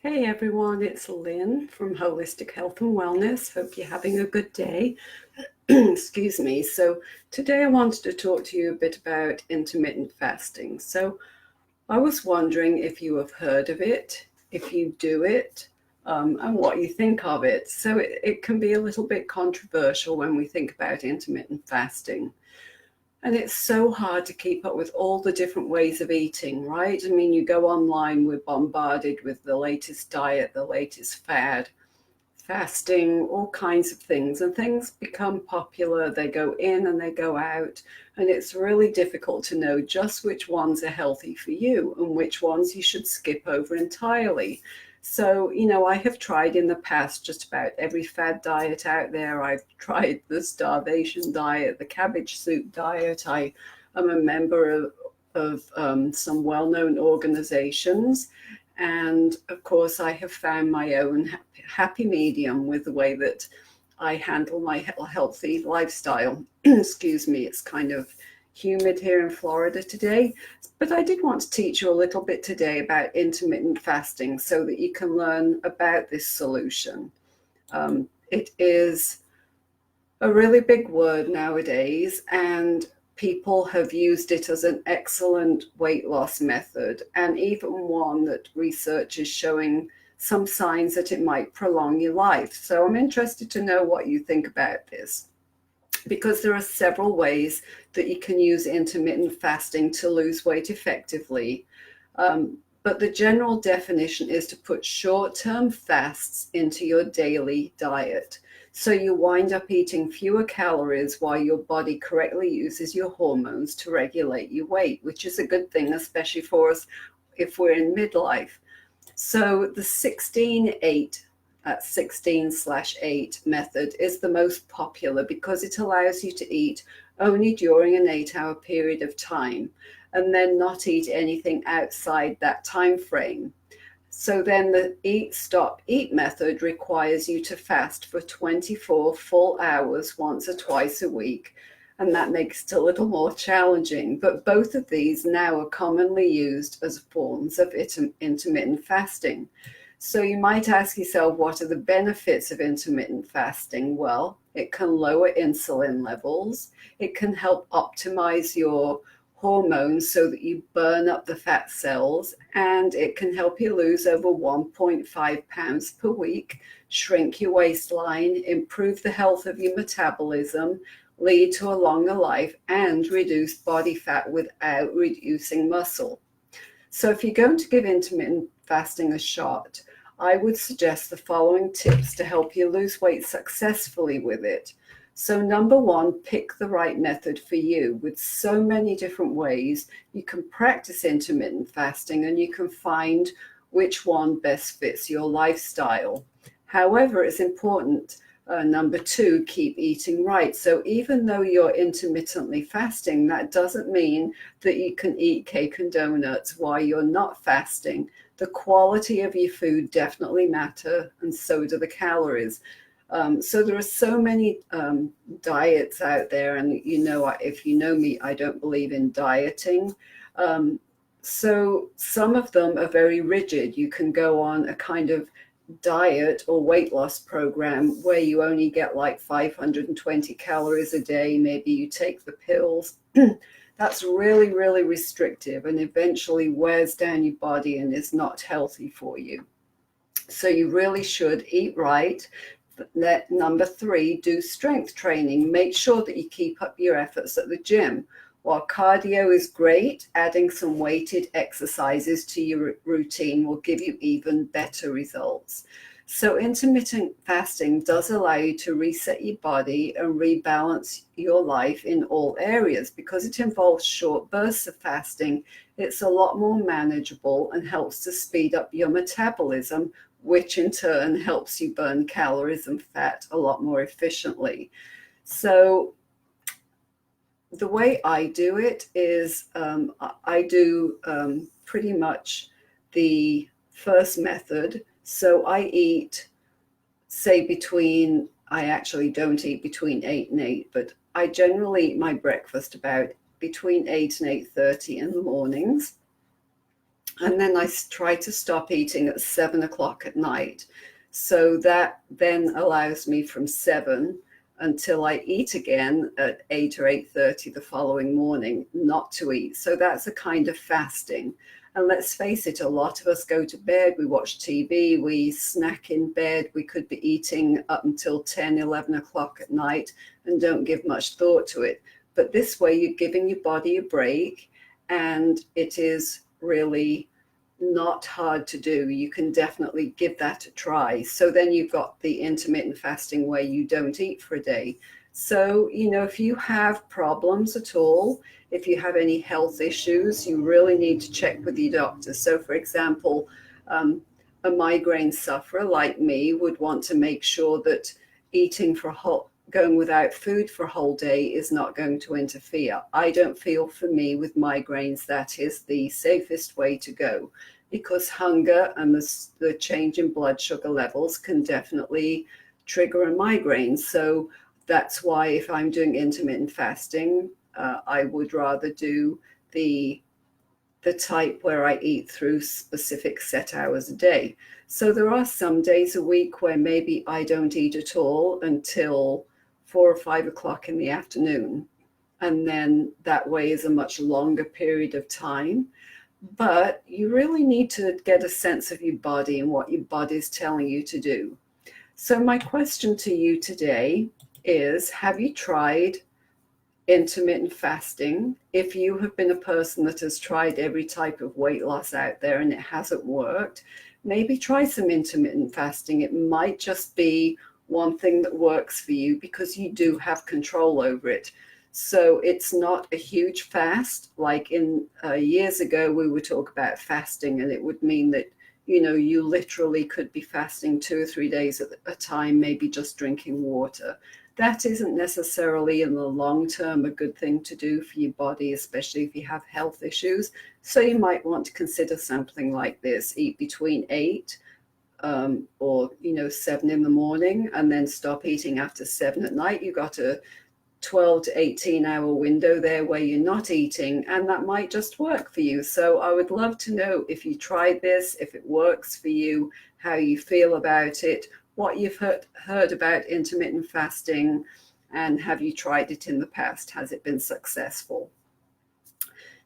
Hey everyone, it's Lynn from Holistic Health and Wellness. Hope you're having a good day. Excuse me. So, today I wanted to talk to you a bit about intermittent fasting. So, I was wondering if you have heard of it, if you do it, and what you think of it. So, it can be a little bit controversial when we think about intermittent fasting. And it's so hard to keep up with all the different ways of eating, right? I mean, you go online, we're bombarded with the latest diet, the latest fad, fasting, all kinds of things. And things become popular, they go in and they go out. And it's really difficult to know just which ones are healthy for you and which ones you should skip over entirely. So, I have tried in the past just about every fad diet out there. I've tried the starvation diet, the cabbage soup diet. I am a member of some well-known organizations. And of course, I have found my own happy medium with the way that I handle my healthy lifestyle. Excuse me, it's kind of humid here in Florida today. But I did want to teach you a little bit today about intermittent fasting so that you can learn about this solution. It is a really big word nowadays, and people have used it as an excellent weight loss method, and even one that research is showing some signs that it might prolong your life. So I'm interested to know what you think about this, because there are several ways that you can use intermittent fasting to lose weight effectively. But the general definition is to put short-term fasts into your daily diet. So you wind up eating fewer calories while your body correctly uses your hormones to regulate your weight, which is a good thing, especially for us if we're in midlife. So the 16-8 at 16/8 method is the most popular because it allows you to eat only during an 8-hour period of time and then not eat anything outside that time frame. So then the eat, stop, eat method requires you to fast for 24 full hours once or twice a week. And that makes it a little more challenging. But both of these now are commonly used as forms of intermittent fasting. So you might ask yourself, what are the benefits of intermittent fasting? Well, it can lower insulin levels. It can help optimize your hormones so that you burn up the fat cells, and it can help you lose over 1.5 pounds per week, shrink your waistline, improve the health of your metabolism, lead to a longer life, and reduce body fat without reducing muscle. So if you're going to give intermittent fasting a shot, I would suggest the following tips to help you lose weight successfully with it. So number one, pick the right method for you. With so many different ways, you can practice intermittent fasting and you can find which one best fits your lifestyle. However, it's important, number two, keep eating right. So even though you're intermittently fasting, that doesn't mean that you can eat cake and donuts while you're not fasting. The quality of your food definitely matter, and so do the calories. So there are so many diets out there, and if you know me, I don't believe in dieting. So some of them are very rigid. You can go on a kind of diet or weight loss program where you only get like 520 calories a day. Maybe you take the pills. That's really, really restrictive and eventually wears down your body and is not healthy for you. So you really should eat right. Number three, do strength training. Make sure that you keep up your efforts at the gym. While cardio is great, adding some weighted exercises to your routine will give you even better results. So intermittent fasting does allow you to reset your body and rebalance your life in all areas. Because it involves short bursts of fasting, it's a lot more manageable and helps to speed up your metabolism, which in turn helps you burn calories and fat a lot more efficiently. So the way I do it is I do pretty much the first method. So I eat, say, I actually don't eat between 8 and 8, but I generally eat my breakfast about between 8 and 8:30 in the mornings. And then I try to stop eating at 7 o'clock at night. So that then allows me from 7 until I eat again at 8 or 8:30 the following morning not to eat. So that's a kind of fasting. And let's face it, a lot of us go to bed, we watch TV, we snack in bed, we could be eating up until 10, 11 o'clock at night and don't give much thought to it. But this way, you're giving your body a break, and it is really not hard to do. You can definitely give that a try. So then you've got the intermittent fasting where you don't eat for a day. So, if you have problems at all, if you have any health issues, you really need to check with your doctor. So, for example, a migraine sufferer like me would want to make sure that eating for going without food for a whole day is not going to interfere. I don't feel for me with migraines that is the safest way to go, because hunger and the change in blood sugar levels can definitely trigger a migraine. So that's why if I'm doing intermittent fasting, I would rather do the type where I eat through specific set hours a day. So there are some days a week where maybe I don't eat at all until 4 or 5 o'clock in the afternoon. And then that way is a much longer period of time. But you really need to get a sense of your body and what your body is telling you to do. So my question to you today is, have you tried intermittent fasting? If you have been a person that has tried every type of weight loss out there and it hasn't worked, maybe try some intermittent fasting. It might just be one thing that works for you because you do have control over it. So it's not a huge fast. Like in years ago, we would talk about fasting, and it would mean that, you literally could be fasting 2 or 3 days at a time, maybe just drinking water. That isn't necessarily in the long term a good thing to do for your body, especially if you have health issues. So you might want to consider something like this. Eat between 8 or 7 in the morning, and then stop eating after 7 at night. You got a 12 to 18-hour window there where you're not eating, and that might just work for you. So I would love to know if you tried this, if it works for you, how you feel about it, what you've heard about intermittent fasting, and have you tried it in the past? Has it been successful?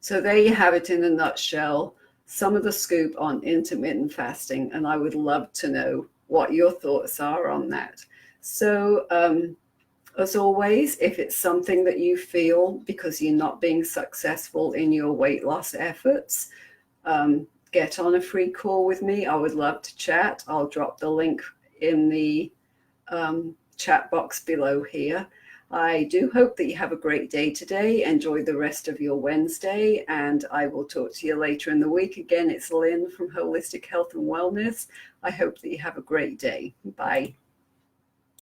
So there you have it in a nutshell, some of the scoop on intermittent fasting, and I would love to know what your thoughts are on that. So as always, if it's something that you feel because you're not being successful in your weight loss efforts, get on a free call with me. I would love to chat. I'll drop the link in the chat box below here. I do hope that you have a great day today. Enjoy the rest of your Wednesday, and I will talk to you later in the week. Again, it's Lynn from Holistic Health and Wellness. I hope that you have a great day. Bye.